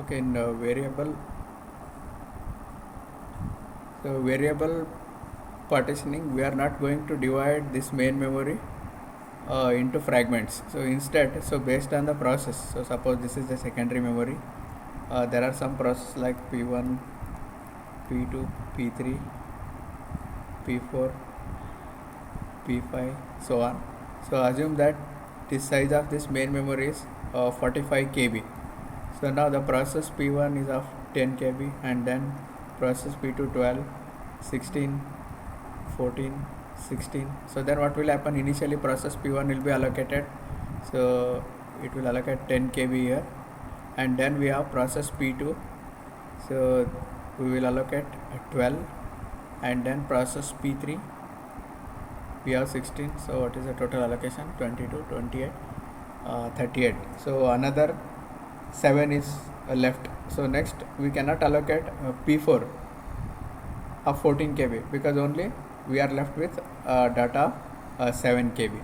Okay, in variable partitioning, we are not going to divide this main memory into fragments. So instead, so based on the process, so suppose this is the secondary memory, there are some processes like P1, P2, P3, P4, P5, so on. So assume that the size of this main memory is 45 KB. So now the process P1 is of 10 KB, and then process P2 12, 16, 14, 16. So then what will happen? Initially process P1 will be allocated, so it will allocate 10 KB here, and then we have process P2, so we will allocate 12, and then process P3 we have 16. So what is the total allocation? 22, 28, 38. So another 7 is left. So next we cannot allocate P4 of 14 KB because only we are left with data 7 KB.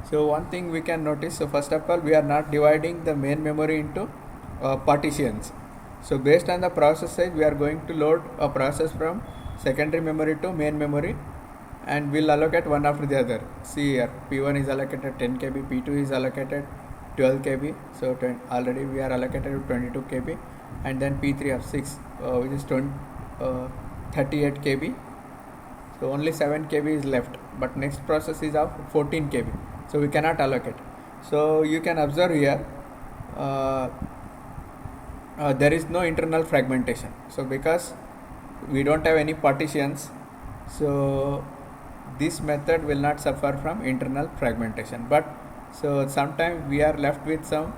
So one thing we can notice, so first of all we are not dividing the main memory into partitions. So based on the process size, we are going to load a process from secondary memory to main memory, and we'll allocate one after the other. See here, P1 is allocated 10 KB, P2 is allocated 12 KB, so already we are allocated 22 KB, and then P3 of 6, which is 38 KB. So only 7 KB is left, but next process is of 14 KB, so we cannot allocate. So you can observe here, there is no internal fragmentation. So because we don't have any partitions, so this method will not suffer from internal fragmentation. But so sometimes we are left with some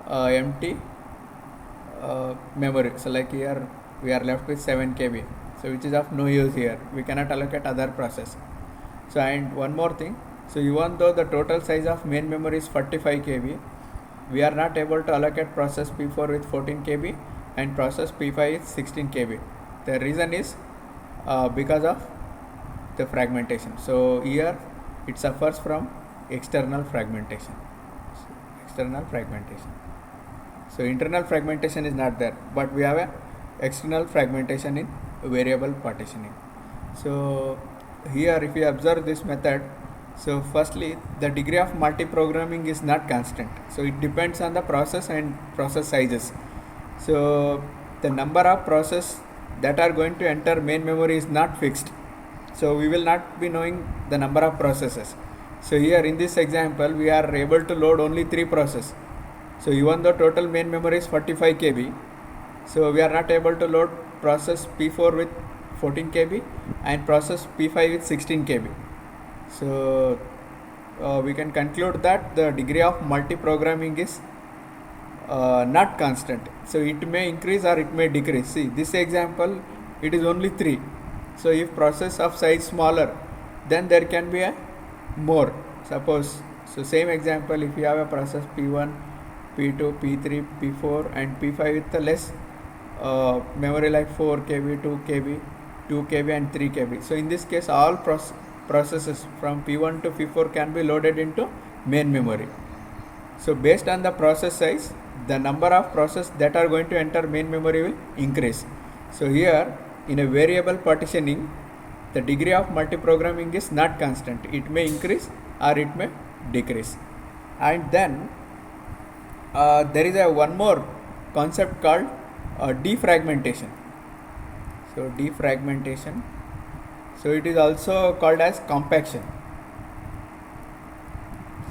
empty memory. So like here we are left with 7 KB, so which is of no use here. We cannot allocate other process. So and one more thing, so even though the total size of main memory is 45 KB, we are not able to allocate process P4 with 14 KB and process P5 with 16 KB. The reason is because of the fragmentation. So here it suffers from external fragmentation. So internal fragmentation is not there, but we have a external fragmentation in variable partitioning. So here if you observe this method, so firstly the degree of multiprogramming is not constant, so it depends on the process and process sizes. So the number of process that are going to enter main memory is not fixed, so we will not be knowing the number of processes. So here in this example we are able to load only 3 processes. So even though total main memory is 45 KB, so we are not able to load process P4 with 14 KB and process P5 with 16 KB. So we can conclude that the degree of multiprogramming is not constant. So it may increase or it may decrease. See this example, it is only 3. So if process of size smaller, then there can be a more. Suppose, so same example, if you have a process P1, P2, P3, P4 and P5 with the less memory like 4 KB, 2 KB, 2 KB and 3 KB. So in this case all processes from P1 to P4 can be loaded into main memory. So based on the process size, the number of processes that are going to enter main memory will increase. So here in a variable partitioning, the degree of multiprogramming is not constant. It may increase or it may decrease. And then there is one more concept called defragmentation. So defragmentation, so it is also called as compaction.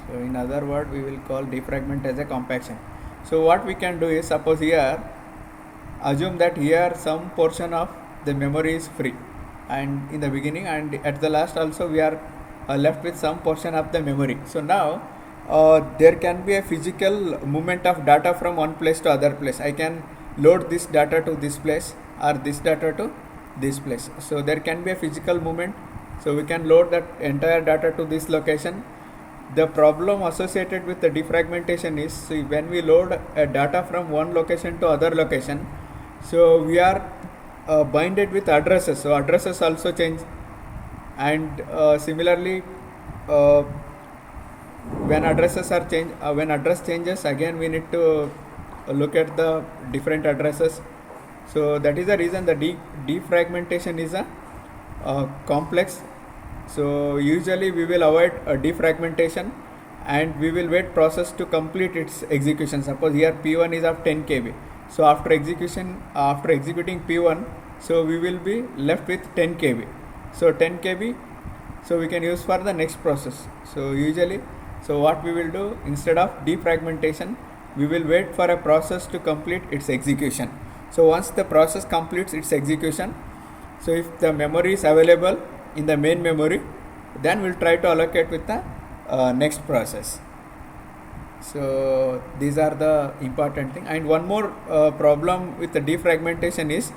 So in other words, we will call defragment as a compaction. So what we can do is, suppose here assume that here some portion of the memory is free, and in the beginning and at the last also we are left with some portion of the memory. So now there can be a physical movement of data from one place to other place. I can load this data to this place or this data to this place. So there can be a physical movement. So we can load that entire data to this location. The problem associated with the defragmentation is, see, when we load data from one location to other location, so we are binded with addresses. So addresses also change, and similarly when addresses are changed, when address changes, again we need to look at the different addresses. So that is the reason the defragmentation is a complex. So usually we will avoid a defragmentation and we will wait process to complete its execution. Suppose here P1 is of 10 KB. So after executing P1, so we will be left with 10 KB. So 10 KB, so we can use for the next process. So usually, so what we will do, instead of defragmentation, we will wait for a process to complete its execution. So once the process completes its execution, so if the memory is available in the main memory, then we'll try to allocate with the next process. So these are the important thing. And one more problem with the defragmentation is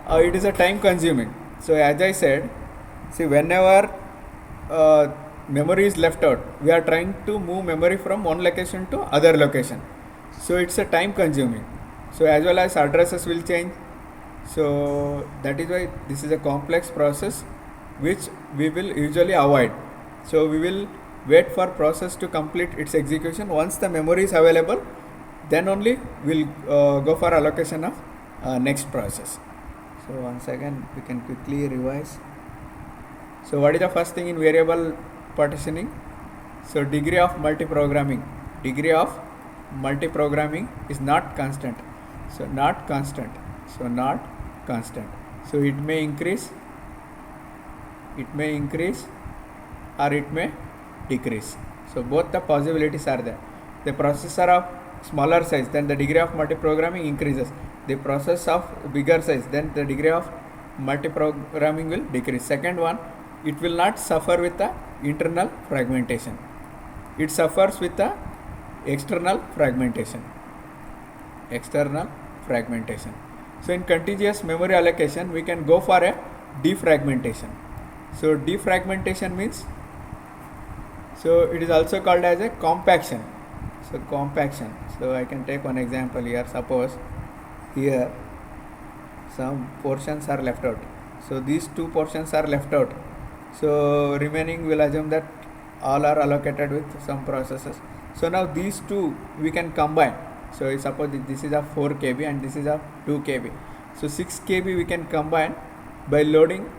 it is a time consuming. So as I said, see, whenever memory is left out, we are trying to move memory from one location to other location. So it's a time consuming. So as well as addresses will change. So that is why this is a complex process which we will usually avoid. So we will wait for process to complete its execution. Once the memory is available, then only we'll go for allocation of next process. So once again we can quickly revise. So what is the first thing in variable partitioning? So degree of multiprogramming. Degree of multiprogramming is not constant. So not constant. So not constant. So it may increase or it may decrease. So both the possibilities are there. The processor of smaller size, then the degree of multiprogramming increases. The process of bigger size, then the degree of multiprogramming will decrease. Second one, it will not suffer with the internal fragmentation. It suffers with the external fragmentation. External fragmentation. So in contiguous memory allocation, we can go for a defragmentation. So defragmentation means, so it is also called as a compaction. So compaction. So I can take one example here. Suppose here some portions are left out. So these two portions are left out. So remaining, will assume that all are allocated with some processes. So now these two we can combine. So suppose this is a 4 KB and this is a 2 KB. So 6 KB we can combine by loading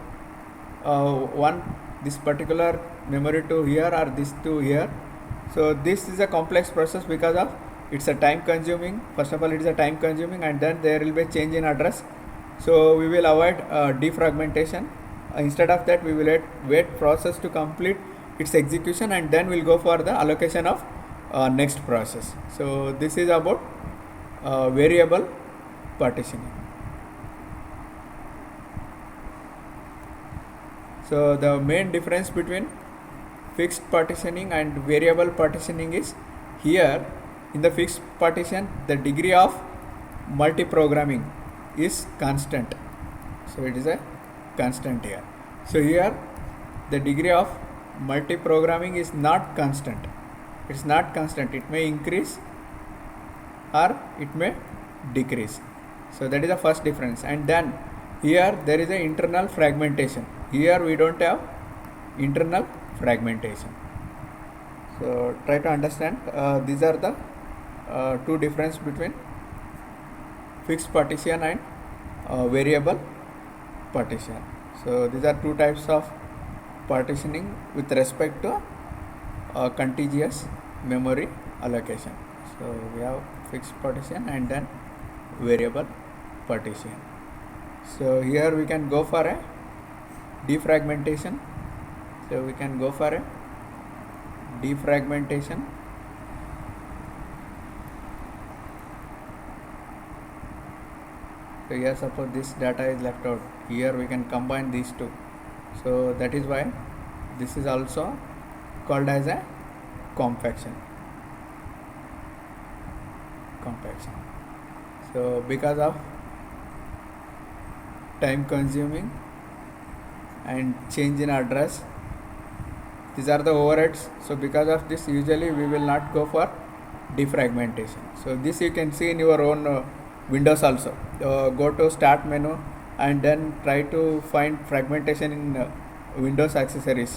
this particular memory to here or this to here. So this is a complex process because of it's a time consuming. First of all, it is a time consuming, and then there will be a change in address. So we will avoid defragmentation. Instead of that, we will wait process to complete its execution, and then we'll go for the allocation of next process. So this is about variable partitioning. So the main difference between fixed partitioning and variable partitioning is, here in the fixed partition the degree of multiprogramming is constant. So it is a constant here. So here the degree of multiprogramming is not constant. It is not constant. It may increase or it may decrease. So that is the first difference. And then here there is an internal fragmentation. Here we don't have internal fragmentation. So try to understand. These are the two difference between fixed partition and variable partition. So these are two types of partitioning with respect to contiguous memory allocation. So we have fixed partition and then variable partition. So here we can go for a defragmentation. So we can go for a defragmentation. So here suppose this data is left out. Here we can combine these two. So that is why this is also called as a compaction. Compaction. So because of time consuming and change in address, these are the overheads. So because of this, usually we will not go for defragmentation. So this you can see in your own Windows also. Go to start menu and then try to find fragmentation in Windows accessories.